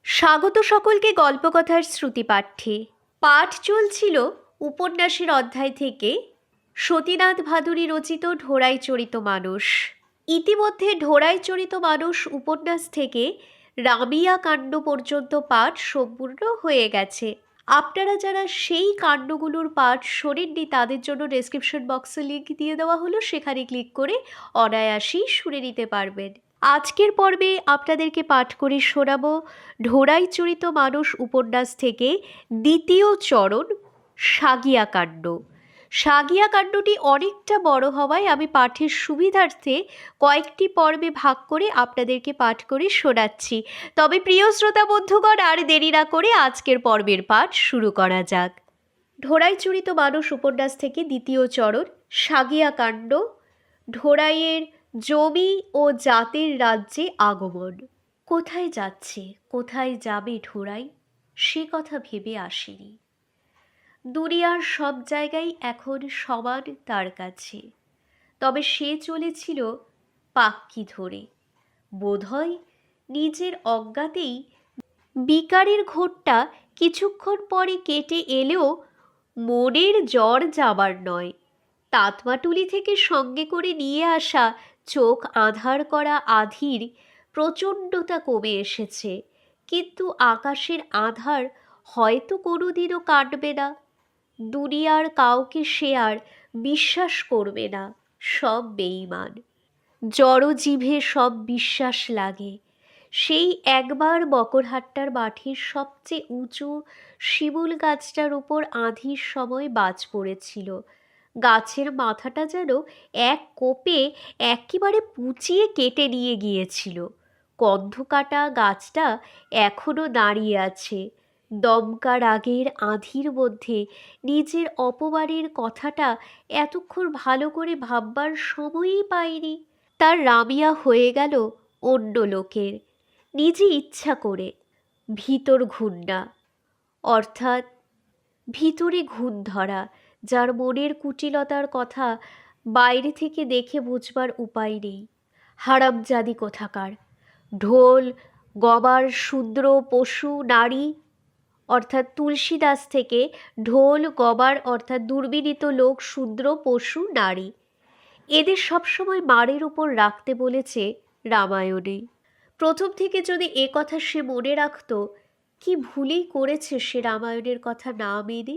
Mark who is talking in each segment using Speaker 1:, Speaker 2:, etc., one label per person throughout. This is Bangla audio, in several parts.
Speaker 1: স্বাগত সকলকে গল্পকথার শ্রুতিপাঠ্যে। পাঠ চলছিল উপন্যাসের অধ্যায় থেকে সতীনাথ ভাদুরী রচিত ঢোড়াই চরিত মানুষ। ইতিমধ্যে ঢোড়াই চরিত মানুষ উপন্যাস থেকে রামিয়া কাণ্ড পর্যন্ত পাঠ সম্পূর্ণ হয়ে গেছে। আপনারা যারা সেই কাণ্ডগুলোর পাঠ শোনেননি তাদের জন্য ডেসক্রিপশন বক্সে লিঙ্ক দিয়ে দেওয়া হলো, সেখানে ক্লিক করে অনায়াসেই শুনে নিতে পারবেন। আজকের পর্বে আপনাদেরকে পাঠ করে শোনাবো ঢোড়াই চরিত মানুষ উপন্যাস থেকে দ্বিতীয় চরণ সাগিয়া কাণ্ড। সাগিয়া কাণ্ডটি অনেকটা বড় হওয়ায় আমি পাঠের সুবিধার্থে কয়েকটি পর্বে ভাগ করে আপনাদেরকে পাঠ করে শোনাচ্ছি। তবে প্রিয় শ্রোতা বন্ধুগণ, আর দেরি না করে আজকের পর্বের পাঠ শুরু করা যাক। ঢোড়াই চরিত মানুষ উপন্যাস থেকে দ্বিতীয় চরণ সাগিয়া কাণ্ড। ঢোড়াইয়ের জমি ও জাতের রাজ্যে আগমন। কোথায় যাচ্ছে, কোথায় যাবে ঢোড়াই, সে কথা ভেবে আসেনি। দুনিয়ার সব জায়গায় এখন সমান তার কাছে, তবে সে চলেছিল পাক্কি ধরে। বোধহয় নিজের অজ্ঞাতেই বিকারের ঘোরটা কিছুক্ষণ পরে কেটে এলেও মনের জ্বর যাবার নয়। তাতমাটুলি থেকে সঙ্গে করে নিয়ে আসা চোখ আঁধার করা আধির প্রচণ্ডতা কমে এসেছে, কিন্তু আকাশের আধার হয়তো কোনোদিনও কাটবে না। দুনিয়ার কাউকে সে আর বিশ্বাস করবে না, সব বেঈমান। জড়জিভে সব বিশ্বাস লাগে। সেই একবার বকরহাট্টার মাঠের সবচেয়ে উঁচু শিমুল গাছটার উপর আঁধির সময় বাজ পড়েছিল। গাছের মাথাটা যেন এক কোপে একেবারে পুচিয়ে কেটে নিয়ে গিয়েছিল। কন্ধকাটা গাছটা এখনো দাঁড়িয়ে আছে। দমকা রাগের আঁধির মধ্যে নিজের অপমানের কথাটা এতক্ষণ ভালো করে ভাববার সময়ই পায়নি। তার রামিয়া হয়ে গেল অন্য লোকের, নিজে ইচ্ছা করে। ভিতর ঘূর্ণা, অর্থাৎ ভিতরে ঘুণ ধরা, যার মনের কুটিলতার কথা বাইরে থেকে দেখে বুঝবার উপায় নেই। হারামজাদি কোথাকার। ঢোল গবার শূদ্র পশু নারী, অর্থাৎ তুলসীদাস থেকে ঢোল গবার অর্থাৎ দুর্বিনীত লোক শূদ্র পশু নারী, এদের সবসময় মারের উপর রাখতে বলেছে রামায়ণে। প্রথম থেকে যদি এ কথা সে মনে রাখত, কি ভুলেই করেছে সে রামায়ণের কথা না মেনে।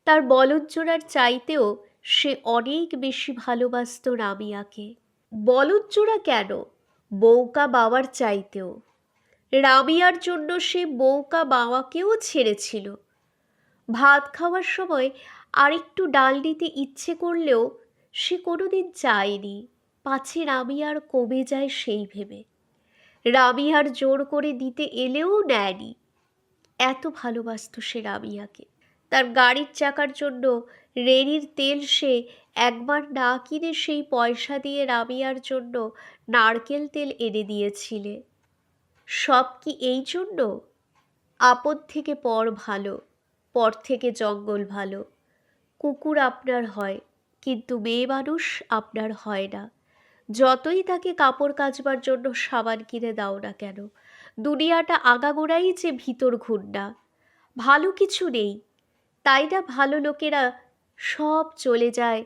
Speaker 1: তার বলজ্জোড়ার চাইতেও সে অনেক বেশি ভালোবাসত রামিয়াকে। বলজ্জোড়া কেন, বউকা বাবার চাইতেও। রামিয়ার জন্য সে বউকা বাবাকেও ছেড়েছিল। ভাত খাওয়ার সময় আরেকটু ডাল নিতে ইচ্ছে করলেও সে কোনোদিন চায়নি, পাছে রামিয়ার কমে যায় সেই ভেবে। রামিয়ার জোর করে দিতে এলেও নেয়নি। এত ভালোবাসত সে রামিয়াকে। তার গাড়ির চাকার জন্য রেড়ির তেল সে একবার না কিনে সেই পয়সা দিয়ে রামিয়ার জন্য নারকেল তেল এনে দিয়েছিলে। সব কি এই জন্য? আপদ থেকে পর ভালো, পর থেকে জঙ্গল ভালো। কুকুর আপনার হয়, কিন্তু মেয়ে মানুষ আপনার হয় না। যতই তাকে কাপড় কাচবার জন্য সাবান কিনে দাও না কেন, দুনিয়াটা আগাগোড়াই যে ভিতর ঘূর্ণা। ভালো কিছু নেই, তাই না ভালো লোকেরা সব চলে যায়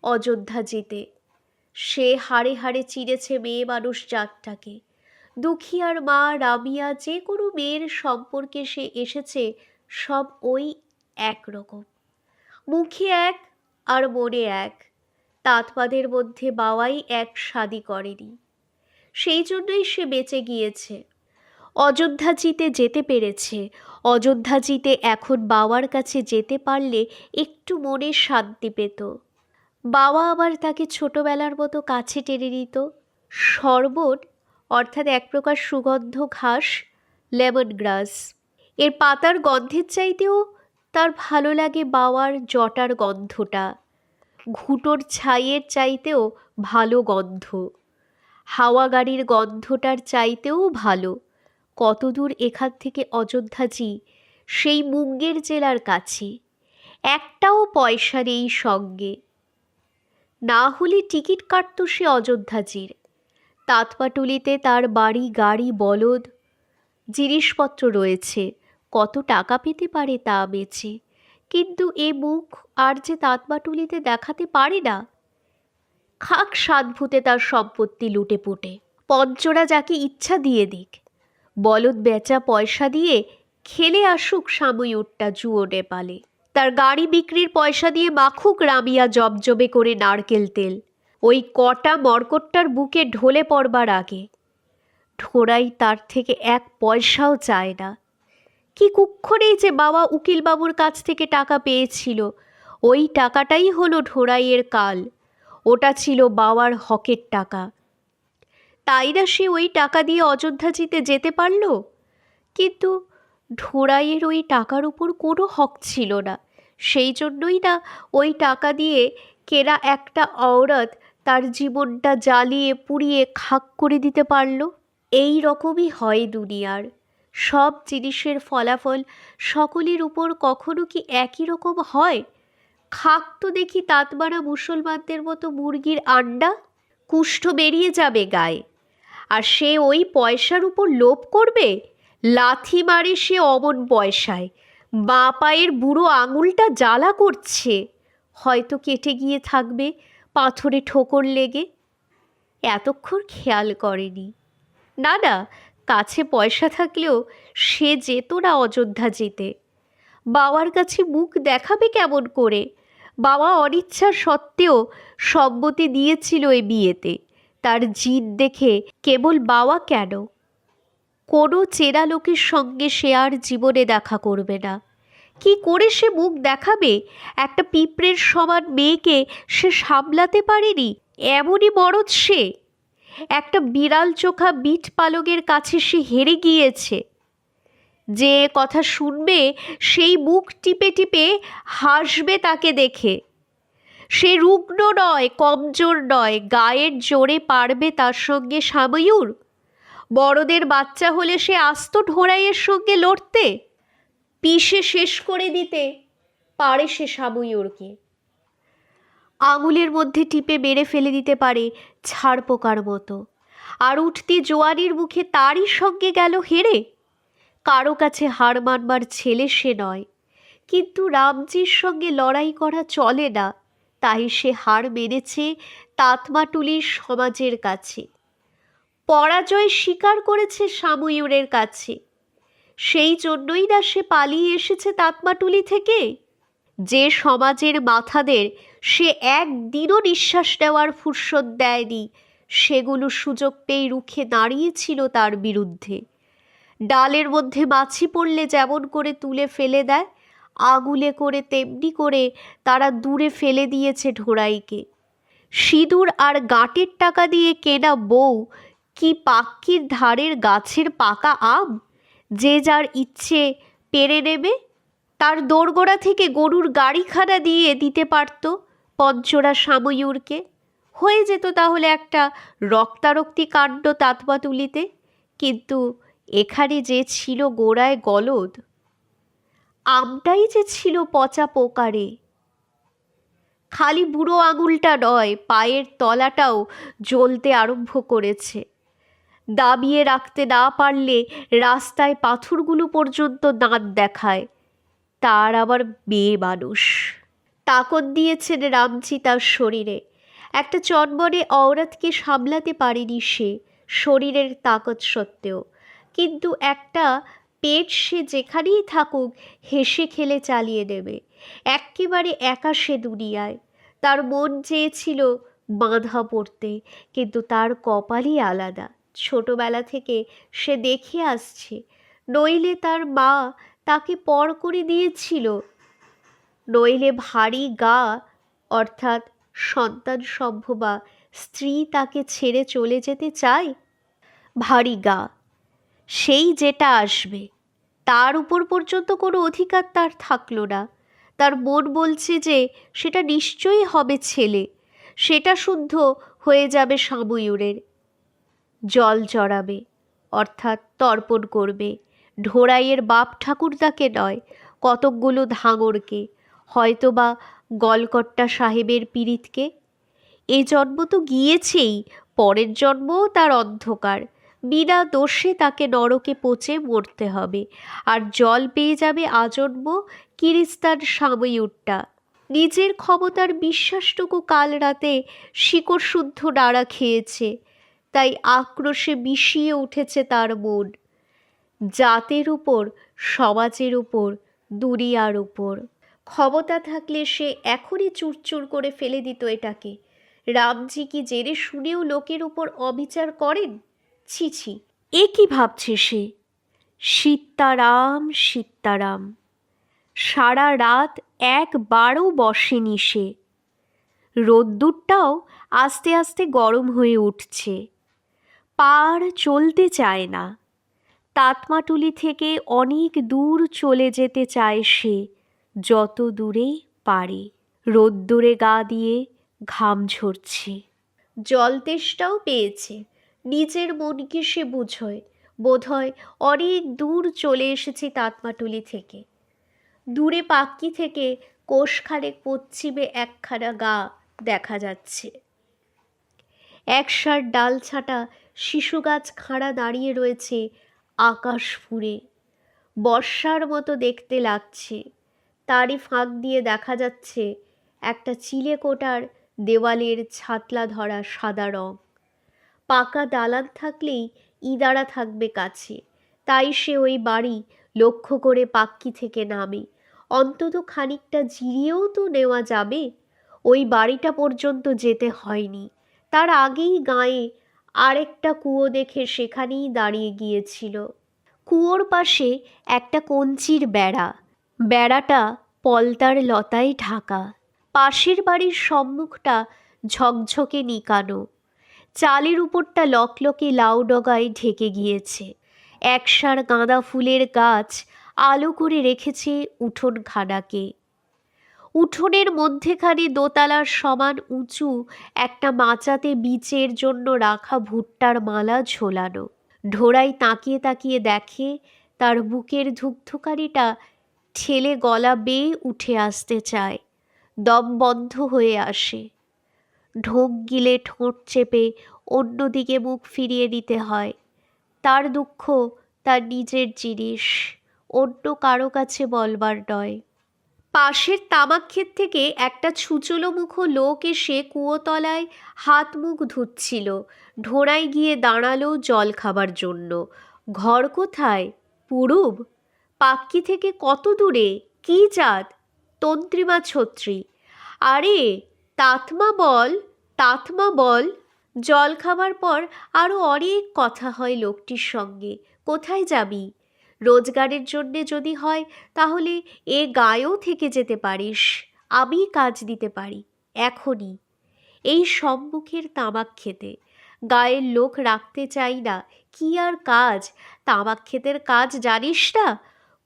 Speaker 1: অযোধ্যা যেতে। সে হাড়ে হাড়ে চিনেছে মেয়ে মানুষ জাতটাকে। দুখিয়ার মা রামিয়া, যে কোনো মেয়ের সম্পর্কে সে এসেছে সব ওই একরকম। মুখে এক আর মনে এক। তাঁতপাদের মধ্যে বাওয়াই এক শাদি করেনি, সেই জন্যই সে বেঁচে গিয়েছে। অযোধ্যাজিতে যেতে পেরেছে। অযোধ্যাজিতে এখন বাবার কাছে যেতে পারলে একটু মনে শান্তি পেত। বাবা আবার তাকে ছোটবেলার মতো কাছে টেনে নিত। শরবত অর্থাৎ এক প্রকার সুগন্ধ ঘাস, লেমন গ্রাস, এর পাতার গন্ধের চাইতেও তার ভালো লাগে বাবার জটার গন্ধটা। ঘুঁটোর ছাইয়ের চাইতেও ভালো গন্ধ, হাওয়া গাড়ির গন্ধটার চাইতেও ভালো। কতদূর এখান থেকে অযোধ্যাজি? সেই মুঙ্গের জেলার কাছে। একটাও পয়সা নেই সঙ্গে, না হলে টিকিট কাটত সে অযোধ্যাজির। তাঁতপাটুলিতে তার বাড়ি, গাড়ি, বলদ। জিনিসপত্র রয়েছে, কত টাকা পেতে পারে তা বেচে, কিন্তু এ মুখ আর যে তাঁতমাটুলিতে দেখাতে পারে না। খাক সাধভূতে তার সম্পত্তি লুটে পুটে, পঞ্চরা যাকে ইচ্ছা দিয়ে দিক, বলদ বেচা পয়সা দিয়ে খেলে আসুক সাময়ুরটা জুয়ো নেপালে, তার গাড়ি বিক্রির পয়সা দিয়ে মাখুক রামিয়া জবজবে করে নারকেল তেল, ওই কটা মর্কটটার বুকে ঢলে পড়বার আগে। ঢোড়াই তার থেকে এক পয়সাও চায় না। কি কুক্ষণেই যে বাবা উকিলবাবুর কাছ থেকে টাকা পেয়েছিল, ওই টাকাটাই হলো ঢোড়াইয়ের কাল, ওটা ছিল বাবার হকের টাকা। তাই না সে ওই টাকা দিয়ে অযোধ্যাজিতে যেতে পারল? কিন্তু ঢোড়াইয়ের ওই টাকার উপর কোনো হক ছিল না, সেই জন্যই না ওই টাকা দিয়ে কেনা একটা ঔরত তার জীবনটা জ্বালিয়ে পুড়িয়ে খাক করে দিতে পারল। এই রকমই হয় দুনিয়ার সব জিনিসের ফলাফল সকলের উপর কখনো কি একই রকম হয়? খাক তো দেখি তাঁতমারা মুসলমানদের মতো মুরগির আন্ডা, কুষ্ঠ বেরিয়ে যাবে গায়ে, আর সে ওই পয়সার উপর লোভ করবে, লাথি মারে সে অমন পয়সায়, বাঁ পায়ের বুড়ো আঙুলটা জ্বালা করছে, হয়তো কেটে গিয়ে থাকবে পাথরে ঠোকর লেগে। এতক্ষণ খেয়াল করেনি। না না, কাছে পয়সা থাকলেও সে যেত না অযোধ্যা যেতে। বাবার কাছে মুখ দেখাবে কেমন করে? বাবা অনিচ্ছা সত্ত্বেও সম্মতি দিয়েছিল এ বিয়েতে, তার জিদ দেখে কেবল বাবা কেন, কোনো চেনা লোকের সঙ্গে সে আর জীবনে দেখা করবে না। কি করে সে মুখ দেখাবে? একটা পিঁপড়ের সমান মেয়েকে সে সামলাতে পারেনি, এমনই মরদ সে। একটা বিড়াল চোখা বিট পালকের কাছে সে হেরে গিয়েছে। যে কথা শুনবে সেই মুখ টিপে টিপে হাসবে তাকে দেখে। সে রুগ্ন নয়, কমজোর নয়, গায়ের জোরে পারবে তার সঙ্গে সাময়ুর? বড়দের বাচ্চা হলে সে আস্ত ঢোড়াইয়ের সঙ্গে লড়তে, পিষে শেষ করে দিতে পারে সে সাময়ুরকে। আঙুলের মধ্যে টিপে মেরে ফেলে দিতে পারে ছাড় পোকার মতো, আর উঠতি জোয়ানির মুখে তারই সঙ্গে গেল হেরে। কারো কাছে হার মানবার ছেলে সে নয়, কিন্তু রামজির সঙ্গে লড়াই করা চলে না, তাই সে হার মেনেছে তাঁতমাটুলির সমাজের কাছে, পরাজয় স্বীকার করেছে সাময়ুরের কাছে। সেই জন্যই না সে পালিয়ে এসেছে তাঁতমাটুলি থেকে। যে সমাজের মাথাদের সে একদিনও নিঃশ্বাস নেওয়ার ফুরসত দেয়নি, সেগুলো সুযোগ পেয়ে রুখে দাঁড়িয়েছিল তার বিরুদ্ধে। ডালের মধ্যে মাছি পড়লে যেমন করে তুলে ফেলে দেয়, আঙুলে করে তেমনি করে তারা দূরে ফেলে দিয়েছে ঢোড়াইকে। সিঁদুর আর গাঁটের টাকা দিয়ে কেনা বউ কি পাক্কির ধারের গাছের পাকা আম, যে যার ইচ্ছে পেরে নেবে? তার দোরগোড়া থেকে গরুর গাড়িখানা দিয়ে দিতে পারত পঞ্চরা সাময়ুরকে, হয়ে যেত তাহলে একটা রক্তারক্তি কাণ্ড তাঁতমাটুলিতে। কিন্তু এখানে যে ছিল গোড়ায় গলদ, আমটাই যে ছিল পচা পোকারে। খালি বুড়ো আঙুলটা নয়, পায়ের তলাটাও জ্বলতে আরম্ভ করেছে। দাবিয়ে রাখতে না পারলে রাস্তায় পাথরগুলো পর্যন্ত দাঁত দেখায়। তার আবার মেয়ে মানুষ। তাকত দিয়েছেন রামজি তার শরীরে। একটা চনমনে ঔরতকে সামলাতে পারেনি সে শরীরের তাকত সত্ত্বেও, কিন্তু একটা পেট সে যেখানেই থাকুক হেসে খেলে চালিয়ে নেবে। এক্কেবারে একা সে দুনিয়ায়। তার মন চেয়েছিল বাঁধা পড়তে, কিন্তু তার কপালই আলাদা। ছোটবেলা থেকে সে দেখে আসছে, নইলে তার মা তাকে পর করে দিয়েছিল, নইলে ভারী গা অর্থাৎ সন্তান সম্ভবা স্ত্রী তাকে ছেড়ে চলে যেতে চায়। ভারী গা, সেই যেটা আসবে তার উপর পর্যন্ত কোনো অধিকার তার থাকলো না। তার মন বলছে যে সেটা নিশ্চয়ই হবে ছেলে, সেটা শুদ্ধ হয়ে যাবে সাময়ুরের। জল চড়াবে অর্থাৎ তর্পণ করবে ঢোড়াইয়ের বাপ ঠাকুরদাকে নয়, কতকগুলো ধাঙরকে, হয়তোবা গলকট্টা সাহেবের পীড়িতকে। এ জন্ম তো গিয়েছেই, পরের জন্মও তার অন্ধকার। বিনা দোষে তাকে নরকে পচে মরতে হবে, আর জল পেয়ে যাবে আজন্ম কিরিস্তান সাময়ুরটা। নিজের ক্ষমতার বিশ্বাসটুকু কাল রাতে শিকড়শুদ্ধ নাড়া খেয়েছে, তাই আক্রোশে বিষিয়ে উঠেছে তার মন। জাতের উপর, সমাজের উপর, দুনিয়ার উপর। ক্ষমতা থাকলে সে এখনই চুরচুর করে ফেলে দিত এটাকে। রামজি কি জেনে শুনেও লোকের উপর অবিচার করেন? ছি ছি, এ কি ভাবছে সে? সীতারাম সীতারাম, সারা রাত একবারও বসেনি সে। রোদ্দুরটাও আস্তে আস্তে গরম হয়ে উঠছে, পার চলতে চায় না। তাতমাটুলি থেকে অনেক দূর চলে যেতে চায় সে, যত দূরে পারে। রোদ্দুরে গা দিয়ে ঘাম ঝরছে। জল তেষ্টাও পেয়েছে। নিজের মনকে সে বোধহয় অনেক দূর চলে এসেছে তাতমাটুলি থেকে। দূরে পাক্কি থেকে কোষখানেক পশ্চিমে একখানা গা দেখা যাচ্ছে। একসার ডাল ছাটা শিশু গাছ খাড়া দাঁড়িয়ে রয়েছে আকাশ ফুঁড়ে। বর্ষার মতো দেখতে লাগছে। তারই ফাঁক দিয়ে দেখা যাচ্ছে একটা চিলেকোঠার দেওয়ালের ছাতলা ধরা সাদা রং। পাকা দালান থাকলেই ইদারা থাকবে কাছে, তাই সে ওই বাড়ি লক্ষ্য করে পাক্কি থেকে নামে। অন্তত খানিকটা জিরিয়েও তো নেওয়া যাবে। ওই বাড়িটা পর্যন্ত যেতে হয়নি, তার আগেই গায়ে আরেকটা কুয়ো দেখে সেখানেই দাঁড়িয়ে গিয়েছিল। কুয়োর পাশে একটা কঞ্চির বেড়া, বেড়াটা পলতার লতায় ঢাকা। পাশের বাড়ির সম্মুখটা ঝকঝকে নিকানো, চালের উপরটা লকলকে লাউ ডগায় ঢেকে গিয়েছে। একসার গাঁদা ফুলের গাছ আলো করে রেখেছে উঠোনখানাকে। উঠোনের মধ্যেখানে দোতলার সমান উঁচু একটা মাচাতে বীচের জন্য রাখা ভুট্টার মালা ঝোলানো। ঢোড়াই তাকিয়ে তাকিয়ে দেখে তার বুকের ধুকধুকারিটা ঠেলে গলা বেয়ে উঠে আসতে চায়, দম বন্ধ হয়ে আসে। ঢোক গিলে ঠোঁট চেপে অন্যদিকে মুখ ফিরিয়ে নিতে হয়। তার দুঃখ তার নিজের জিনিস, অন্য কারো কাছে বলবার নয়। পাশের তামাক ক্ষেত থেকে একটা ছুচলো মুখো লোক এসে কুয়োতলায় হাত মুখ ধুচ্ছিল। ঢোড়ায় গিয়ে দাঁড়ালো জল খাবার জন্য। ঘর কোথায়? পুরুব? পাক্কি থেকে কত দূরে? কি জাত? তন্ত্রীমা ছত্রী? আরে তাতমা বল, তাতমা বল। জল খাবার পর আরও অনেক কথা হয় লোকটির সঙ্গে। কোথায় যাবি? রোজগারের জন্যে যদি হয় তাহলে এ গায়েও থেকে যেতে পারিস, আমি কাজ দিতে পারি এখনই। এই সম্মুখের তামাক খেতে গায়ের লোক রাখতে চাই না। কি আর কাজ? তামাক ক্ষেতের কাজ জানিস না?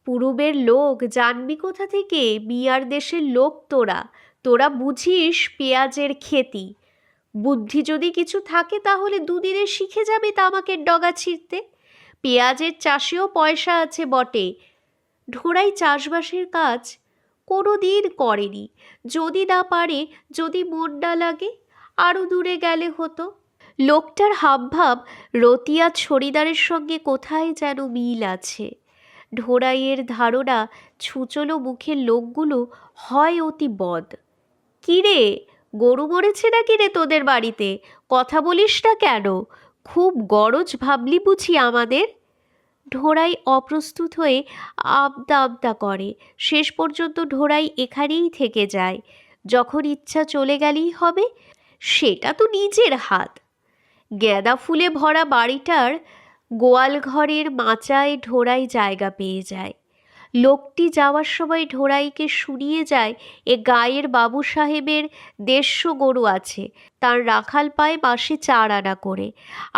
Speaker 1: পুরুবের লোক জানবি কোথা থেকে? বিয়ার দেশের লোক তোরা, তোরা বুঝিস পেঁয়াজের খেতি। বুদ্ধি যদি কিছু থাকে তাহলে দুদিনে শিখে যাবে তামাকের ডগা ছিঁড়তে। পেঁয়াজের চাষেও পয়সা আছে বটে। ঢোড়াই চাষবাসের কাজ কোনো দিন করেনি। যদি না পারে, যদি মন না লাগে, আরও দূরে গেলে হতো। লোকটার হাবভাব রতিয়া ছড়িদারের সঙ্গে কোথায় যেন মিল আছে। ঢোড়াইয়ের ধারণা ছুচলো মুখের লোকগুলো হয় অতি বদ। কিরে, গরু মরেছে নাকি রে তোদের বাড়িতে? কথা বলিস না কেন? খুব গরজ ভাবলি বুঝি আমাদের? ঢোড়াই অপ্রস্তুত হয়ে আমতা আমতা করে। শেষ পর্যন্ত ঢোড়াই এখানেই থেকে যায়। যখন ইচ্ছা চলে গেলেই হবে, সেটা তো নিজের হাত। গেঁদা ফুলে ভরা বাড়িটার গোয়াল ঘরের মাচায় ঢোড়াই জায়গা পেয়ে যায়। লোকটি যাওয়ার সময় ঢোড়াইকে শুনিয়ে যায় এ গায়ের বাবু সাহেবের 150 গরু আছে, তার রাখাল পায় মাসে 4 আনা করে,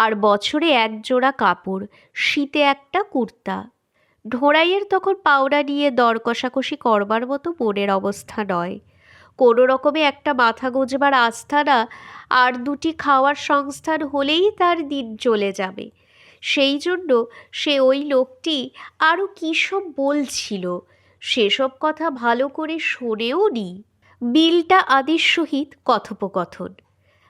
Speaker 1: আর বছরে 1 জোড়া কাপড়, শীতে একটা কুর্তা। ঢোড়াইয়ের তখন পাওনা নিয়ে দর কষাকষি করবার মতো মনের অবস্থা নয়। কোনো রকমে একটা মাথা গোঁজবার আস্থানা আর 2টি খাওয়ার সংস্থান হলেই তার দিন চলে যাবে। সেই জন্য সে ওই লোকটি আরও কী সব বলছিল, সেসব কথা ভালো করে শোনেও নি। বিলটা আদির সহিত কথোপকথন।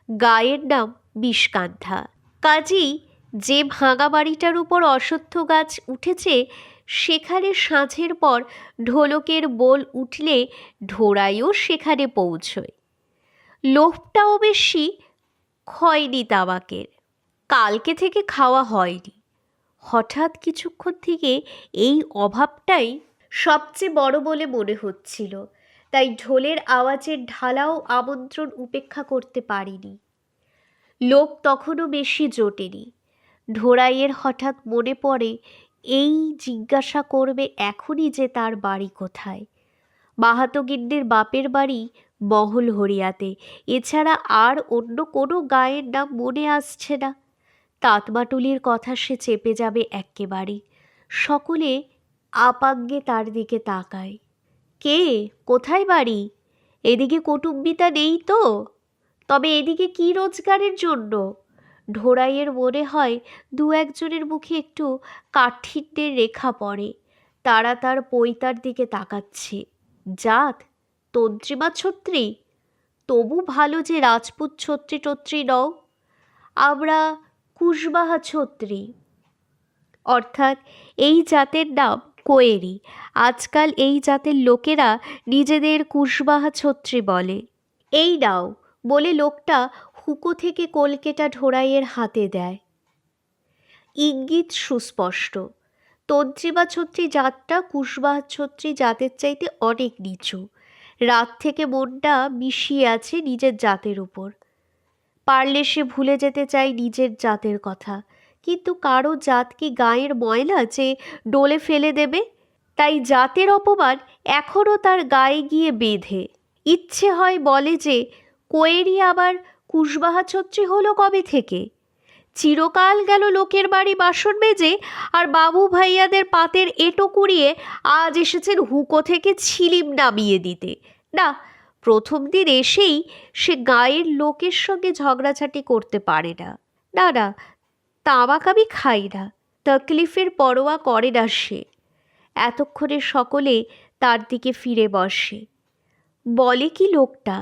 Speaker 1: গায়ের নাম বিষকান্থা। কাজেই যে ভাঙা বাড়িটার উপর অশ্বত্থ গাছ উঠেছে সেখানে সাঁঝের পর ঢোলকের বোল উঠলে ঢোড়াইও সেখানে পৌঁছয়। লোভটাও বেশি খয়নি তামাকের। কালকে থেকে খাওয়া হয়নি। হঠাৎ কিছুক্ষণ থেকে এই অভাবটাই সবচেয়ে বড় বলে মনে হচ্ছিল, তাই ঢোলের আওয়াজের ঢালাও আমন্ত্রণ উপেক্ষা করতে পারিনি। লোক তখনও বেশি জোটেনি। ঢোড়াইয়ের হঠাৎ মনে পড়ে এই জিজ্ঞাসা করবে এখনই যে তার বাড়ি কোথায়। মাহাতো গিন্নির বাপের বাড়ি মহল হরিয়াতে, এছাড়া আর অন্য কোনো গায়ের নাম মনে আসছে না। তাতমাটুলির কথা সে চেপে যাবে এক্কেবারে। সকলে আপাঙ্গে তার দিকে তাকায়। কে, কোথায় বাড়ি? এদিকে কৌটুম্বিতা নেই তো? তবে এদিকে কি রোজগারের জন্য? ঢোড়াইয়ের মনে হয় দু একজনের মুখে একটু কাঠিন্যের রেখা পড়ে। তারা তার পৈতার দিকে তাকাচ্ছে। জাত তন্ত্রীমা ছত্রী? তবু ভালো যে রাজপুত ছত্রী টত্রী নও। আমরা কুশবাহা ছত্রী, অর্থাৎ এই জাতের নাম কোয়েরি। আজকাল এই জাতের লোকেরা নিজেদের কুশবাহা ছত্রী বলে। এই নাও বলে লোকটা হুঁকো থেকে কলকেটা ঢোড়াইয়ের হাতে দেয়। ইঙ্গিত সুস্পষ্ট। তন্ত্রীমা ছত্রী জাতটা কুশবাহা ছত্রী জাতের চাইতে অনেক নিচু। রাত থেকে মনটা মিশিয়ে আছে নিজের জাতের উপর। পারলে সে ভুলে যেতে চায় নিজের জাতের কথা, কিন্তু কারো জাত কি গায়ের ময়লা যে ডোলে ফেলে দেবে? তাই জাতের অপমান এখনও তার গায়ে গিয়ে বেঁধে। ইচ্ছে হয় বলে যে কোয়েরি আবার কুশবাহা ছত্রী হলো কবে থেকে? চিরকাল গেল লোকের বাড়ি বাসন মেজে আর বাবু ভাইয়াদের পাতের এঁটো কুড়িয়ে আজ এসেছেন হুঁকো থেকে ছিলিম নামিয়ে দিতে। না, প্রথম দিন এসেই সে গায়ের লোকের সঙ্গে ঝগড়াঝাটি করতে পারে না। না না, তামাক আমি খাই না। তকলিফের পরোয়া করে না সে। এতক্ষণে সকলে তার দিকে ফিরে বসে। বলে কি লোকটা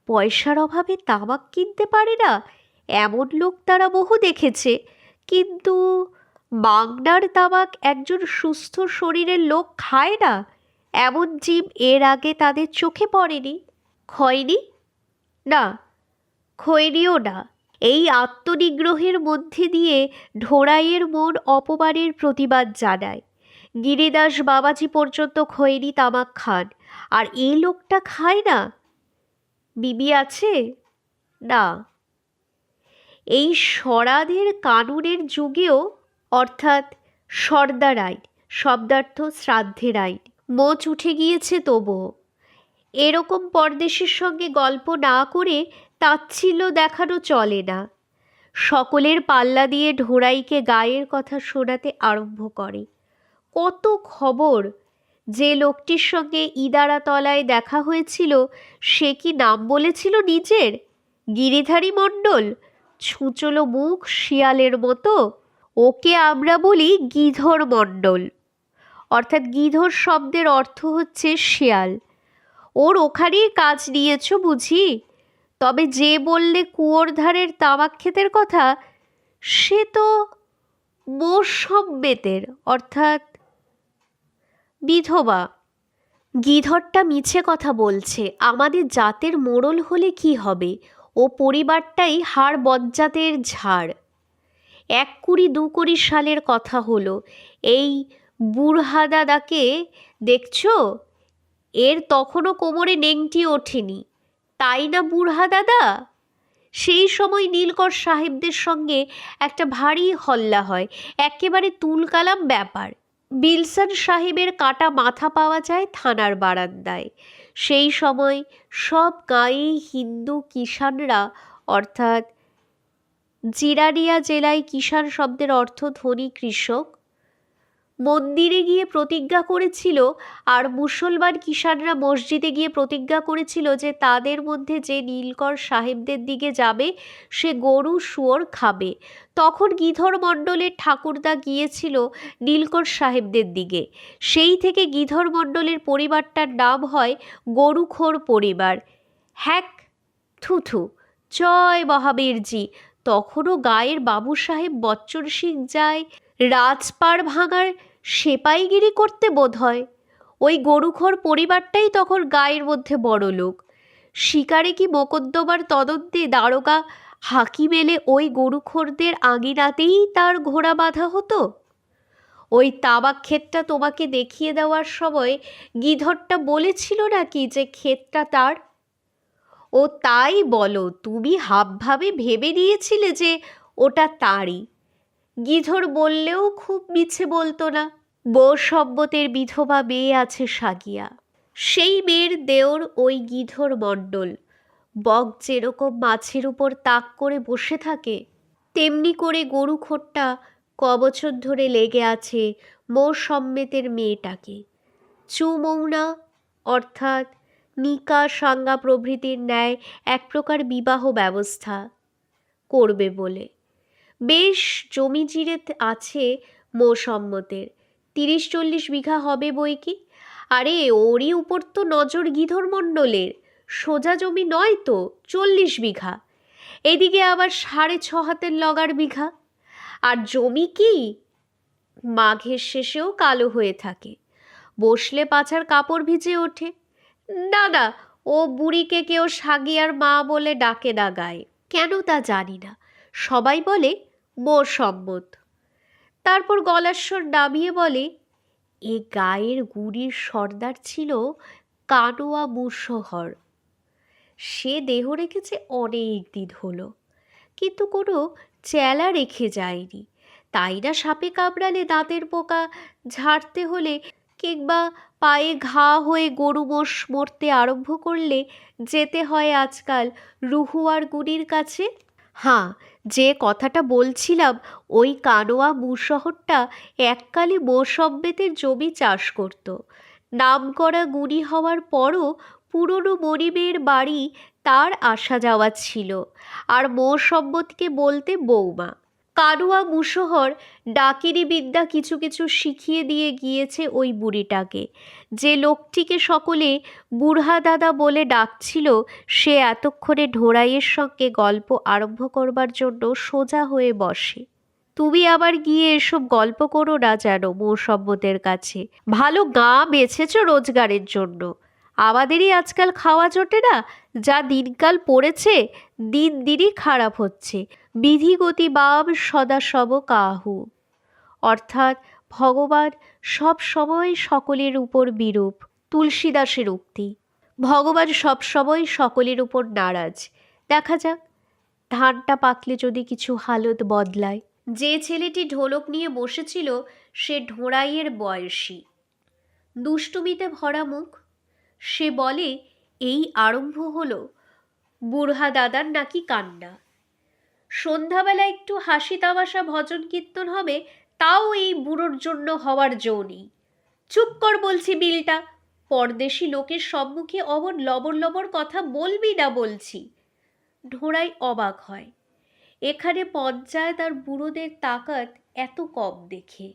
Speaker 1: পয়সার অভাবে তামাক কিনতে পারে না? এমন লোক তারা বহু দেখেছে, কিন্তু বাংলার তামাক একজন সুস্থ শরীরের লোক খায় না এমন জীব এর আগে তাদের চোখে পড়েনি। খয়নি? না, খৈরিও না। এই আত্মনিগ্রহের মধ্যে দিয়ে ঢোড়াইয়ের মন অপমানের প্রতিবাদ জানায়। গিরিদাস বাবাজি পর্যন্ত খৈনি তামাক খান, আর এই লোকটা খায় না। বিবি আছে? না। এই সরাধের কানুনের যুগেও, অর্থাৎ সর্দার আইন শব্দার্থ শ্রাদ্ধের আইন, মোচ উঠে গিয়েছে তবুও। এরকম পরদেশের সঙ্গে গল্প না করে তাচ্ছিল্য দেখানো চলে না। সকলের পাল্লা দিয়ে ঢোড়াইকে গায়ের কথা শোনাতে আরম্ভ করে। কত খবর! যে লোকটির সঙ্গে ইদারাতলায় দেখা হয়েছিল সে কি নাম বলেছিল নিজের? গিরিধারী মণ্ডল। ছুঁচলো মুখ, শিয়ালের মতো। ওকে আমরা বলি গিধর মণ্ডল, অর্থাৎ গিধর শব্দের অর্থ হচ্ছে শিয়াল। ওর ওখানেই কাজ নিয়েছ বুঝি? তবে যে বললে কুয়োর ধারের তামাক ক্ষেতের কথা, সে তো মোসম্মেতের, অর্থাৎ বিধবা। গিধরটা মিছে কথা বলছে। আমাদের জাতের মোড়ল হলে কি হবে? ও পরিবারটাই হাড় বজ্জাতের ঝাড়। 1 কুড়ি 2 কুড়ি সালের কথা হলো। এই বুড়হা দাদাকে দেখছো? এর তখনও কোমরে নেংটি ওঠেনি, তাই না বুড়হা দাদা? সেই সময় নীলকর সাহেবদের সঙ্গে একটা ভারী হল্লা হয়, একেবারে তুলকালাম ব্যাপার। বিলসন সাহেবের কাটা মাথা পাওয়া যায় থানার বারান্দায়। সেই সময় সব গাঁয়ে হিন্দু কিষাণরা, অর্থাৎ জিরানিয়া জেলায় কিষাণ শব্দের অর্থ ধনী কৃষক, মন্দিরে গিয়ে প্রতিজ্ঞা করেছিল, আর মুসলমান কিষাণরা মসজিদে গিয়ে প্রতিজ্ঞা করেছিল যে তাদের মধ্যে যে নীলকর সাহেবদের দিকে যাবে সে গরু শুয়োর খাবে। তখন গিধর মণ্ডলের ঠাকুরদা গিয়েছিল নীলকর সাহেবদের দিকে। সেই থেকে গিধর মণ্ডলের পরিবারটার নাম হয় গরুখোর পরিবার। হ্যাক থুথু, জয় মহাবীরজি, তখনও গায়ের বাবু সাহেব বচ্চন সিং যায় রাজপাড় ভাঙার সেপাইগিরি করতে বোধ হয়। ওই গরুখোর পরিবারটাই তখন গায়ের মধ্যে বড় লোক। শিকারে কি মোকদ্দমার তদন্তে দারোগা হাকিম এলে ওই গরুখোরদের আঙিনাতেই তার ঘোড়া বাঁধা হতো। ওই তাবাক ক্ষেতটা তোমাকে দেখিয়ে দেওয়ার সময় গিধরটা বলেছিল নাকি যে ক্ষেতটা তার? ও তাই বলো, তুমি হাবভাবে ভেবে নিয়েছিলে যে ওটা তারই। গিধর বললেও খুব মিছে বলতো না। বৌসব্বতের বিধবা মেয়ে আছে সাগিয়া, সেই মেয়ের দেওর ওই গিধর মণ্ডল। বক যেরকম মাছের উপর তাক করে বসে থাকে, তেমনি করে গরু খোরটা কবছর ধরে লেগে আছে মৌসম্মেতের মেয়েটাকে। চুমৌনা অর্থাৎ নিকা সাঙ্গা প্রভৃতির ন্যায় এক প্রকার বিবাহ ব্যবস্থা করবে বলে। বেশ জমি জিরে আছে মৌসম্মতের, 30-40 বিঘা হবে বই কি। আরে ওরই উপর তো নজর গিধর মণ্ডলের। সোজা জমি নয় তো, 40 বিঘা। এদিকে আবার 6.5 হাতের লগার বিঘা। আর জমি কি মাঘের শেষেও কালো হয়ে থাকে, বসলে পাছার কাপড় ভিজে ওঠে। না না, ও বুড়িকে কেউ সাগিয়ার মা বলে ডাকে না গায়ে, কেন তা জানি না। সবাই বলে মৌসম্মত। তারপর গলার স্বর নামিয়ে বলে, এ গায়ের গুড়ির সর্দার ছিল কানোয়া মুশহর। সে দেহ রেখেছে অনেক দিন হলো, কিন্তু কোনো চেলা রেখে যায়নি। তাই না সাপে কামড়ালে দাঁতের পোকা ঝাড়তে হলে কিংবা পায়ে ঘা হয়ে গরু মোষ মরতে আরম্ভ করলে যেতে হয় আজকাল রুহুয়ার গুনির কাছে। হ্যাঁ, যে কথাটা বলছিলাম, ওই কানোয়া মুশহরটা এককালে মৌসম্মেতের জমি চাষ করত। নামকরা গুণী হওয়ার পরও পুরনো মনিবের বাড়ি তার আসা যাওয়া ছিল, আর মৌসম্মতকে বলতে বৌমা। কানোয়া মুশহর ডাকিনী বিদ্যা কিছু কিছু শিখিয়ে দিয়ে গিয়েছে ওই বুড়িটাকে। যে লোকটিকে সকলে বুড়হা দাদা বলে ডাকছিল, সে এতক্ষণে ঢোড়াইয়ের সঙ্গে গল্প আরম্ভ করবার জন্য সোজা হয়ে বসে। তুমি আবার গিয়ে এসব গল্প করো না যেন মৌসম্মতের কাছে। ভালো গাঁ বেছেছ রোজগারের জন্য। আমাদেরই আজকাল খাওয়া জোটে না। যা দিনকাল পড়েছে, দিন দিনই খারাপ হচ্ছে। বিধিগতি বাম সদা সব কাহু, অর্থাৎ ভগবান সব সময় সকলের উপর বিরূপ। তুলসীদাসের উক্তি। ভগবান সব সময় সকলের উপর নারাজ। দেখা যাক, ধানটা পাকলে যদি কিছু হালত বদলায়। যে ছেলেটি ঢোলক নিয়ে বসেছিল সে ঢোড়াইয়ের বয়সী, দুষ্টুমিতে ভরা মুখ। সে বলে, এই আরম্ভ হলো বুড়হা দাদার নাকি কান্না। সন্ধ্যাবেলা একটু হাসি তামাশা ভজন কীর্তন হবে, তাও এই বুড়োর জন্য হওয়ার জো নেই। চুপ কর বলছি বিলটা। পরদেশি লোকের সম্মুখে অমন লবর লবর কথা বলবি না বলছি। ঢোড়াই অবাক হয়, এখানে পঞ্চায়েত আর বুড়োদের তাকাত এত কম দেখে।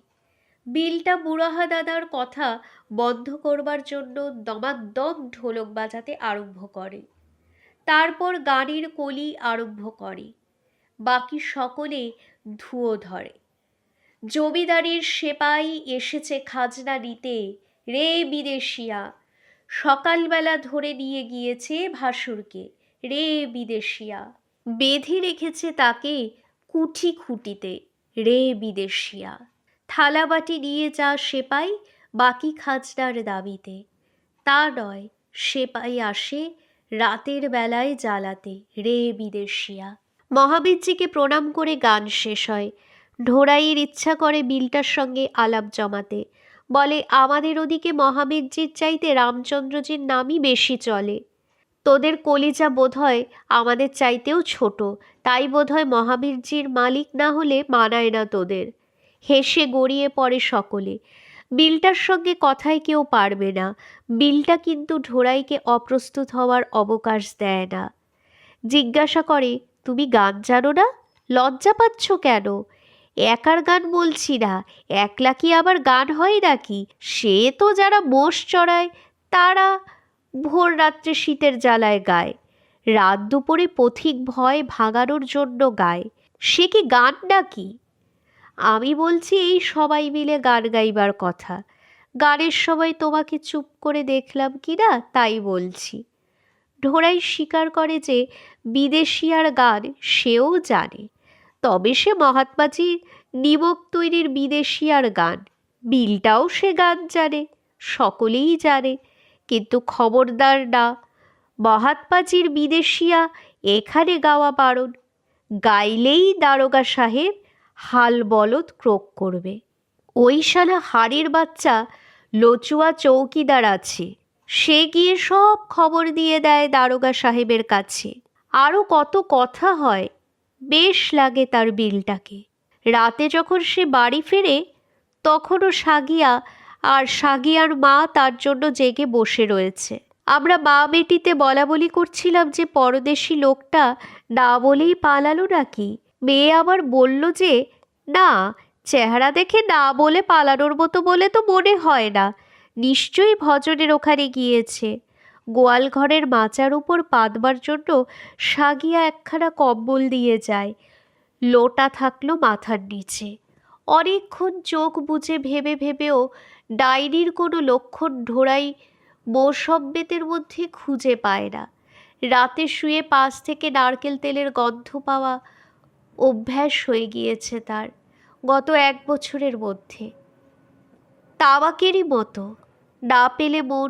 Speaker 1: বিলটা বুড়াহা দাদার কথা বন্ধ করবার জন্য দমাদম ঢোলক বাজাতে আরম্ভ করে। তারপর গানের কলি আরম্ভ করে। বাকি সকলে ধুয়ো ধরে। জমিদারির সেপাই এসেছে খাজনা নিতে রে বিদেশিয়া। সকালবেলা ধরে নিয়ে গিয়েছে ভাসুরকে রে বিদেশিয়া। বেঁধে রেখেছে তাকে কুঠি খুঁটিতে রে বিদেশিয়া। থালাবাটি নিয়ে যা সেপাই বাকি খাজনার দাবিতে। তা নয়, সেপাই আসে রাতের বেলায় জ্বালাতে রে বিদেশিয়া। মহাবীরজিকে প্রণাম করে গান শেষ হয়। ঢোড়াইয়ের ইচ্ছা করে বিলটার সঙ্গে আলাপ জমাতে। বলে, আমাদের ওদিকে মহাবীরজির চাইতে রামচন্দ্রজির নামই বেশি চলে। তোদের কলিজা বোধহয় আমাদের চাইতেও ছোট, তাই বোধহয় মহাবীরজির মালিক না হলে মানায় না তোদের। হেসে গড়িয়ে পড়ে সকলে। বিলটার সঙ্গে কথায় কেউ পারবে না। বিলটা কিন্তু ঢোড়াইকে অপ্রস্তুত হওয়ার অবকাশ দেয় না। জিজ্ঞাসা করে, তুমি গান জানো না? লজ্জা পাচ্ছ কেন? একার গান বলছি না, একলা কি আবার গান হয় নাকি? সে তো যারা মোষ চড়ায় তারা ভোর রাত্রে শীতের জ্বালায় গায়। রাত দুপুরে পথিক ভয় ভাগানোর জন্য গায়। সে কি গান নাকি? আমি বলছি এই সবাই মিলে গান গাইবার কথা। গানের সময় তোমাকে চুপ করে দেখলাম কি না তাই বলছি। ঢোড়াই স্বীকার করে যে বিদেশিয়ার গান সেও জানে, তবে সে মহাত্মাজির নিমক তৈরির বিদেশিয়ার গান, বিলটাও সে গান জানে, সকলেই জানে, কিন্তু খবরদার না, মহাত্মাজির বিদেশিয়া এখানে গাওয়া বারণ। গাইলেই দারোগা সাহেব হাল বলদ ক্রোক করবে। ওই শালা হাড়ির বাচ্চা লচুয়া চৌকিদার আছে, সে গিয়ে সব খবর দিয়ে দেয় দারোগা সাহেবের কাছে। আরও কত কথা হয়, বেশ লাগে তার বিলটাকে। রাতে যখন সে বাড়ি ফেরে তখনও সাগিয়া আর সাগিয়ার মা তার জন্য জেগে বসে রয়েছে। আমরা মা বেটিতে বলা বলি করছিলাম যে পরদেশি লোকটা না বলেই পালালো নাকি। মেয়ে আবার বলল যে না, চেহারা দেখে না বলে পালানোর মতো বলে তো মনে হয় না, নিশ্চয়ই ভজনের ওখানে গিয়েছে। গোয়াল ঘরের মাচার উপর পাতবার জন্য সাগিয়া একখানা কম্বল দিয়ে যায়, লোটা থাকলো মাথার নিচে। অনেকক্ষণ চোখ বুজে ভেবে ভেবেও ডাইনির কোনো লক্ষণ ঢোড়াই মৌসম্মেতের মধ্যে খুঁজে পায় না। রাতে শুয়ে পাশ থেকে নারকেল তেলের গন্ধ পাওয়া অভ্যাস হয়ে গিয়েছে তার গত 1 বছরের মধ্যে। তামাকেরই মতো, না পেলে মন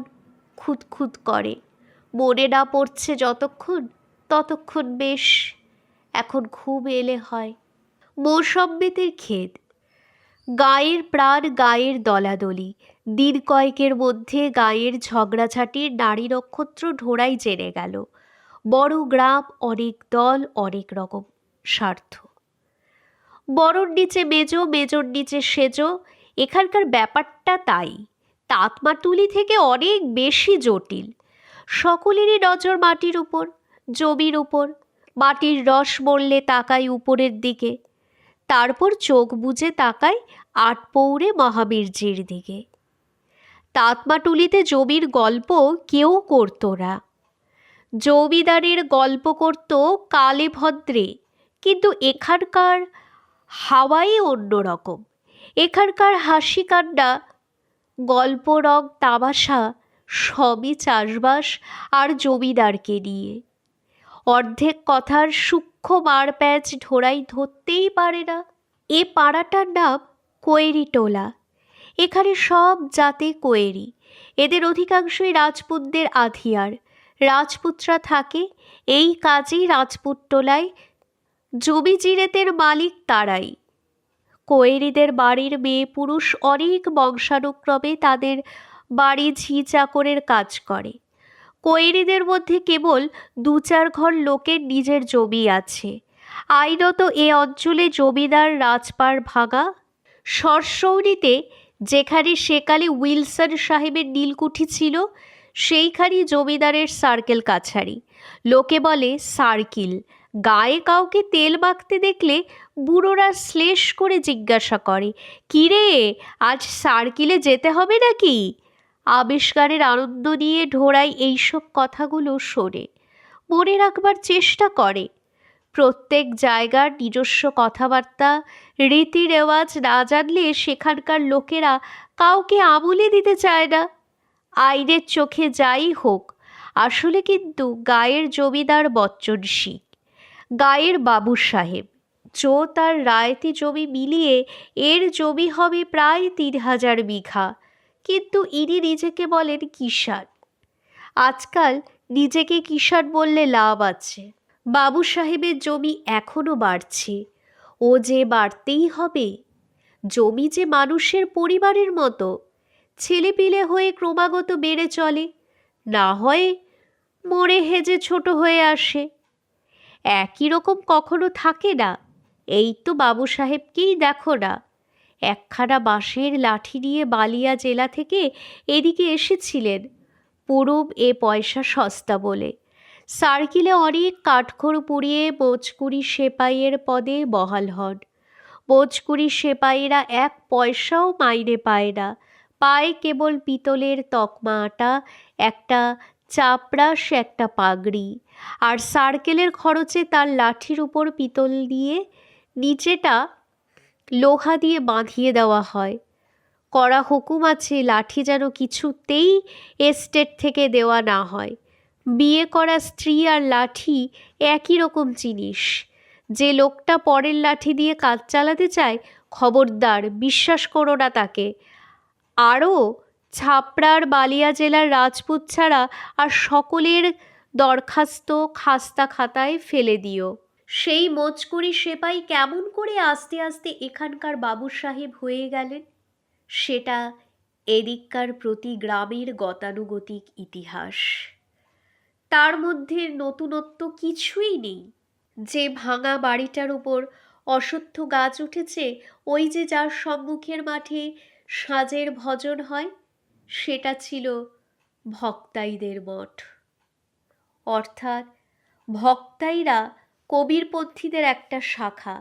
Speaker 1: খুঁতখুত করে। মনে না পড়ছে যতক্ষণ ততক্ষণ বেশ, এখন ঘুম এলে হয়। মৌসম্মেতের ক্ষেত, গায়ের প্রাণ, গায়ের দলাদলি। দিন কয়েকের মধ্যে গায়ের ঝগড়াঝাটির নারী নক্ষত্র ঢোড়াই জেনে গেল। বড় গ্রাম, অনেক দল, অনেক রকম স্বার্থ। বড়র নিচে মেজো, মেজোর নিচে সেজো, এখানকার ব্যাপারটা তাই, তাতমাতুলি থেকে অনেক বেশি জটিল। সকলেরই নজর মাটির উপর, জমির উপর। মাটির রস মরলে তাকাই উপরের দিকে, তারপর চোখ বুজে তাকাই আটপৌরে মহাবীরজির দিকে। তাতমাটুলিতে জমির গল্প কেউ করতো না, জমিদারের গল্প করত কালে ভদ্রে, কিন্তু এখানকার হাওয়াই অন্যরকম। এখানকার হাসি কান্না, গল্প, রং, তামাশা সবই চাষবাস আর জমিদারকে নিয়ে। অর্ধেক কথার সূক্ষ্ম মারপ্যাঁচ ঢোড়াই ধরতেই পারে না। এ পাড়াটার নাম কোয়েরি টোলা। এখানে সব জাতে কোয়েরি, এদের অধিকাংশই রাজপুতদের আধিয়ার। রাজপুতরা থাকে, এই কাজেই রাজপুত টোলায় জমি জিরেতের মালিক তারাই। কোয়েরিদের বাড়ির মেয়ে পুরুষ অনেক বংশানুক্রমে তাদের বাড়ি ঝি চাকরের কাজ করে। কোয়েরিদের মধ্যে কেবল 2-4 ঘর লোকের নিজের জমি আছে। আইনত এ অঞ্চলে জমিদার রাজপার ভাঙা। সরসৌনিতে যেখানে সেকালে উইলসন সাহেবের নীলকুঠি ছিল, সেইখানি জমিদারের সার্কেল কাছারি। লোকে বলে সার্কিল। গায়ে কাউকে তেল মাখতে দেখলে বুড়োরা শ্লেষ করে জিজ্ঞাসা করে, কিরে আজ সার্কিলে যেতে হবে নাকি? আবিষ্কারের আনন্দ নিয়ে ঢোড়াই এইসব কথাগুলো শোনে, মনে রাখবার চেষ্টা করে। প্রত্যেক জায়গার নিজস্ব কথাবার্তা, রীতি রেওয়াজ না জানলে সেখানকার লোকেরা কাউকে আমলে দিতে চায় না। আইনের চোখে যাই হোক, আসলে কিন্তু গায়ের জমিদার বচ্চন সিং, গায়ের বাবু সাহেব, জোত আর রায়তি জমি মিলিয়ে এর জমি হবে প্রায় 3000 বিঘা, কিন্তু ইনি নিজেকে বলেন কিষাণ। আজকাল নিজেকে কিষাণ বললে লাভ আছে। বাবু সাহেবের জমি এখনো বাড়ছে, ও যে বাড়তেই হবে। জমি যে মানুষের পরিবারের মতো, ছেলেপিলে হয়ে ক্রমাগত বেড়ে চলে, না হয় মরে হেজে ছোট হয়ে আসে। একই রকম কখনো থাকে না। এই তো বাবু সাহেবকেই দেখো না, একখানা বাঁশের লাঠি নিয়ে বালিয়া জেলা থেকে এদিকে এসেছিলেন, পুরুব এ পয়সা সস্তা বলে। সার্কিলে অনেক কাঠখড় পুড়িয়ে বোচকুড়ি সেপাইয়ের পদে বহাল হন। বোচকুড়ি সেপাইয়েরা 1 পয়সাও মাইনে পায় না, পায় কেবল পিতলের তকমা আটা, একটা চাপরাশ একটা পাগড়ি, আর সার্কেলের খরচে তার লাঠির উপর পিতল দিয়ে নিচেটা লোহা দিয়ে বাঁধিয়ে দেওয়া হয়। কড়া হুকুম আছে লাঠি যেন কিছুতেই এস্টেট থেকে দেওয়া না হয়। বিয়ে করা স্ত্রী আর লাঠি একই রকম জিনিস। যে লোকটা পরের লাঠি দিয়ে কাজ চালাতে চায়, খবরদার বিশ্বাস করো না তাকে। আরও ছাপড়ার বালিয়া জেলার রাজপুত ছাড়া আর সকলের দরখাস্ত খাস্তা খাতায় ফেলে দিও। সেই মোচকুরি সেপাই কেমন করে আস্তে আস্তে এখানকার বাবু সাহেব হয়ে গেলেন, সেটা এদিককার প্রতি গ্রামের গতানুগতিক ইতিহাস। তার মধ্যে নতুনত্ব কিছুই নেই। যে ভাঙা বাড়িটার উপর অশ্বত্থ গাছ উঠেছে, ওই যে যার সম্মুখের মাঠে সাজের ভজন হয়, সেটা ছিল ভক্তাইদের মঠ। অর্থাৎ ভক্তাইরা কবিরপন্থীদের একটা শাখা।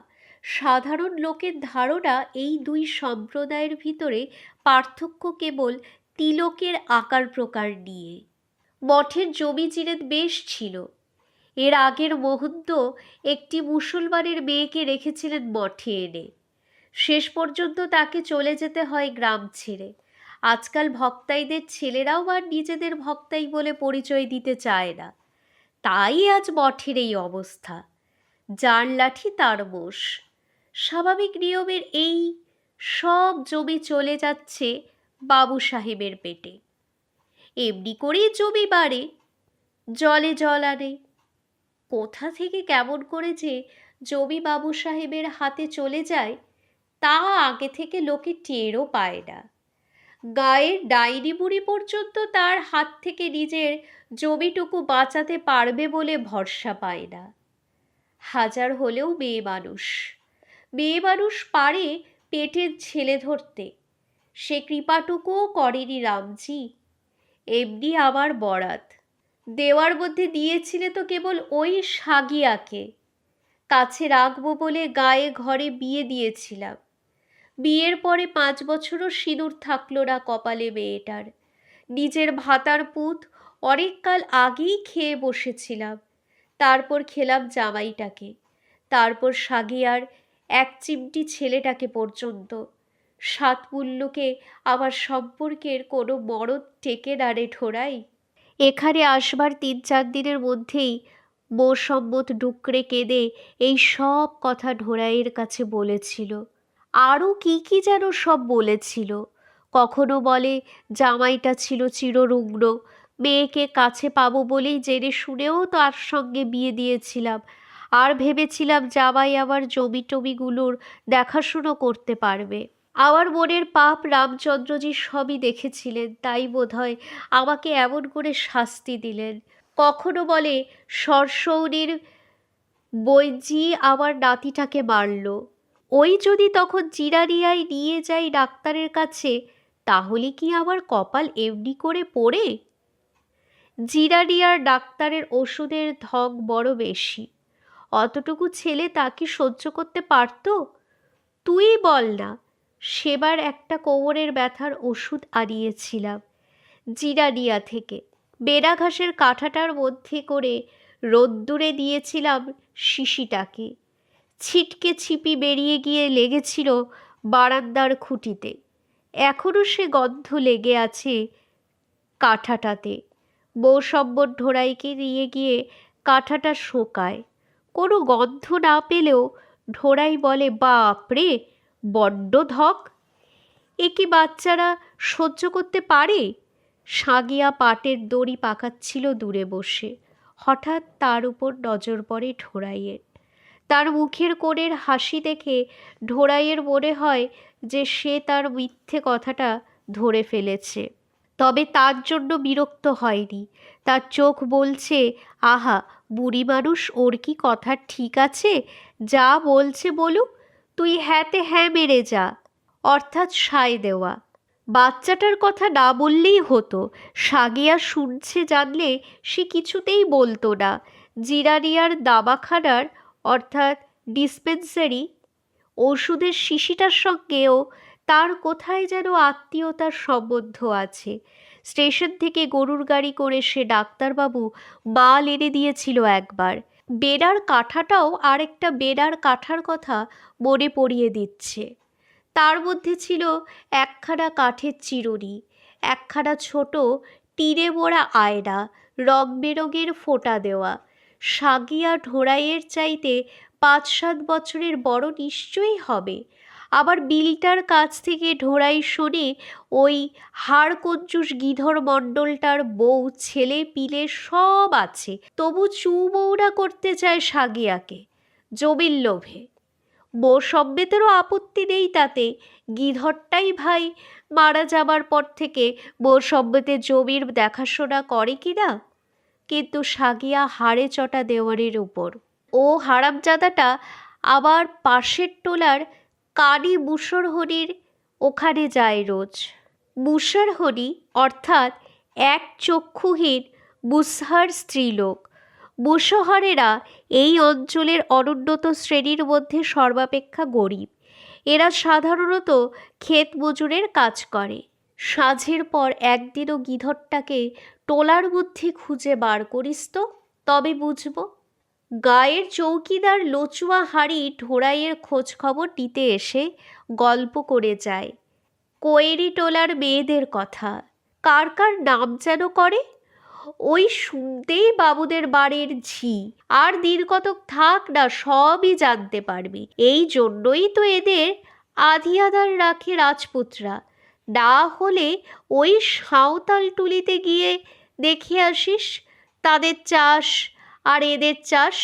Speaker 1: সাধারণ লোকের ধারণা এই দুই সম্প্রদায়ের ভিতরে পার্থক্য কেবল তিলকের আকার প্রকার নিয়ে। মঠের জমি জিরেত বেশ ছিল। এর আগের মহন্ত একটি মুসলমানের মেয়েকে রেখেছিলেন মঠে এনে। শেষ পর্যন্ত তাকে চলে যেতে হয় গ্রাম ছেড়ে। আজকাল ভক্তাইদের ছেলেরাও আর নিজেদের ভক্তাই বলে পরিচয় দিতে চায় না। তাই আজ মঠের এই অবস্থা। যার লাঠি তার মোষ। স্বাভাবিক নিয়মের এই সব জমি চলে যাচ্ছে বাবু সাহেবের পেটে। এমনি করেই জমি বাড়ে, জলে জল আনে। কোথা থেকে কেমন করে যে জমি বাবু সাহেবের হাতে চলে যায়, তা আগে থেকে লোকে টেরও পায় না। গায়ের ডাইনি বুড়ি পর্যন্ত তার হাত থেকে নিজের জমিটুকু বাঁচাতে পারবে বলে ভরসা পায় না। হাজার হলেও মেয়ে মানুষ পারে পেটের ছেলে ধরতে। সে কৃপাটুকুও করেনি রামজি। এমনি আমার বরাত দেওয়ার মধ্যে দিয়েছিলে তো কেবল ওই সাগিয়াকে। কাছে রাখবো বলে গায়ে ঘরে বিয়ে দিয়েছিলাম। বিয়ের পরে 5 বছরও সিঁদুর থাকলো না কপালে মেয়েটার। নিজের ভাতার পুত অনেককাল আগেই খেয়ে বসেছিলাম। তারপর খেলাম জামাইটাকে, তারপর সাগিয়ার এক চিমটি ছেলেটাকে পর্যন্ত। 7 মূল্যকে আমার সম্পর্কের কোনো মরদ টেকে না রে ঠোরাই। এখানে আসবার 3-4 দিনের মধ্যেই মোসম্মত ডুকরে কেঁদে এই সব কথা ঢোরাইয়ের কাছে বলেছিল। আরও কি কি যেন সব বলেছিল। কখনো বলে জামাইটা ছিল চিররুগ্ন, মেয়েকে কাছে পাবো বলেই জেনে শুনেও তার সঙ্গে বিয়ে দিয়েছিলাম, আর ভেবেছিলাম জামাই আবার জমি টমিগুলোর দেখাশুনো করতে পারবে। আমার মনের পাপ রামচন্দ্রজি সবই দেখেছিলেন, তাই বোধহয় আমাকে এমন করে শাস্তি দিলেন। কখনো বলে সরসৌনির বৈজি আমার নাতিটাকে মারল। ওই যদি তখন জিরানিয়ায় নিয়ে যাই ডাক্তারের কাছে, তাহলে কি আমার কপাল এমনি করে পড়ে? জিরানিয়ার ডাক্তারের ওষুধের ধং বড় বেশি। অতটুকু ছেলে তা কি সহ্য করতে পারত? তুই বল না। সেবার একটা কোমরের ব্যথার ওষুধ আনিয়েছিলাম জিরানিয়া থেকে। বেড়া ঘাসের কাঁঠাটার মধ্যে করে রোদ্দুরে দিয়েছিলাম শিশিটাকে। ছিটকে ছিপি বেরিয়ে গিয়ে লেগেছিল বারান্দার খুঁটিতে। এখনও সে গন্ধ লেগে আছে কাঁঠাটাতে। বৌসম্বর ঢোরাইকে নিয়ে গিয়ে কাঁঠাটা শোকায়। কোনো গন্ধ না পেলেও ঢোরাই বলে, বাপরে বড্ড ধক। এ কি বাচ্চারা সহ্য করতে পারে? সাগিয়া পাটের দড়ি পাকাচ্ছিল দূরে বসে। হঠাৎ তার উপর নজর পড়ে ঢোরাইয়ের। তার মুখের কোণের হাসি দেখে ঢোরাইয়ের মনে হয় যে সে তার মিথ্যে কথাটা ধরে ফেলেছে। তবে তার জন্য বিরক্ত হয়নি। তার চোখ বলছে, আহা বুড়ি মানুষ, ওর কি কথা ঠিক আছে? যা বলছে বলুক, তুই হ্যাঁতে হ্যাঁ মেরে যা। অর্থাৎ সায় দেওয়া। বাচ্চাটার কথা না বললেই হতো। সাগিয়া শুনছে জানলে সে কিছুতেই বলতো না। জিরানিয়ার দাবাখানার অর্থাৎ ডিসপেন্সারি ওষুধের শিশিটার সঙ্গেও তার কোথায় যেন আত্মীয়তার সম্বন্ধ আছে। স্টেশন থেকে গরুর গাড়ি করে সে ডাক্তারবাবু মাল এনে দিয়েছিল একবার। বেড়ার কাঁঠাটাও আরেকটা বেড়ার কাঁঠার কথা মনে পড়িয়ে দিচ্ছে। তার মধ্যে ছিল একখানা কাঠের চিরুনি, একখানা ছোট টিনে মোড়া আয়না, রং বেরঙের ফোঁটা দেওয়া। সাগিয়া ঢোড়াইয়ের চাইতে 5-7 বছরের বড় নিশ্চয়ই হবে। আবার বিলটার কাছ থেকে ঢোড়াই শোনে ওই হাড় কঞ্জুস গিধর মণ্ডলটার বউ ছেলে পিলে সব আছে, তবু চুমৌনা করতে চায় সাগিয়াকে জমির লোভে। বউ সম্বেতেরও আপত্তি নেই তাতে, গিধরটাই ভাই মারা যাবার পর থেকে বউ সম্বেতের জমির দেখাশোনা করে কি না। কিন্তু সাগিয়া হাড়ে চটা দেওয়ারের উপর। ও হারামজাদাটা আবার পাশের টোলার কানি মুসরহরির ওখানে যায় রোজ। মুসরহরি অর্থাৎ এক চক্ষুহীন মুসহার স্ত্রীলোক। মুসহরেরা এই অঞ্চলের অনুন্নত শ্রেণীর মধ্যে সর্বাপেক্ষা গরিব। এরা সাধারণত ক্ষেত মজুরের কাজ করে। সাঁঝের পর একদিনও গিধরটাকে টোলার মধ্যে খুঁজে বার করিস তো, তবে বুঝব। গায়ের চৌকিদার লচুয়া হাঁড়ি ঢোড়াইয়ের খোঁজ খবর নিতে এসে গল্প করে যায় কোয়েরি টোলার মেয়েদের কথা। কার কার নাম যেন করে, ওই শুনতেই বাবুদের বাড়ির ঝি। আর দিন কতক থাক না, সবই জানতে পারবি। এই জন্যই তো এদের আধিয়াদার রাখে রাজপুতরা। না হলে ওই সাঁওতাল টুলিতে গিয়ে দেখে আসিস তাদের চাষ আর এদের চাষ।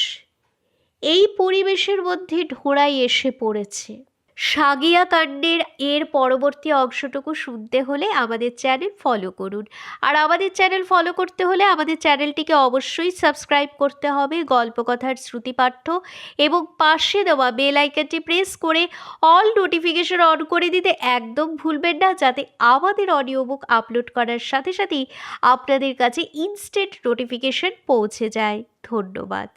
Speaker 1: এই পরিবেশের মধ্যে ঢোড়াই এসে পড়েছে। সাগিয়া কাণ্ডের এর পরবর্তী অংশটুকু শুনতে হলে আমাদের চ্যানেল ফলো করুন। আর আমাদের চ্যানেল ফলো করতে হলে আমাদের চ্যানেলটিকে অবশ্যই সাবস্ক্রাইব করতে হবে গল্পকথার শ্রুতিপাঠ্য, এবং পাশে দেওয়া বেল আইকনটি প্রেস করে অল নোটিফিকেশন অন করে দিতে একদম ভুলবেন না, যাতে আমাদের অডিও বুক আপলোড করার সাথে সাথেই আপনাদের কাছে ইনস্ট্যান্ট নোটিফিকেশন পৌঁছে যায়। ধন্যবাদ।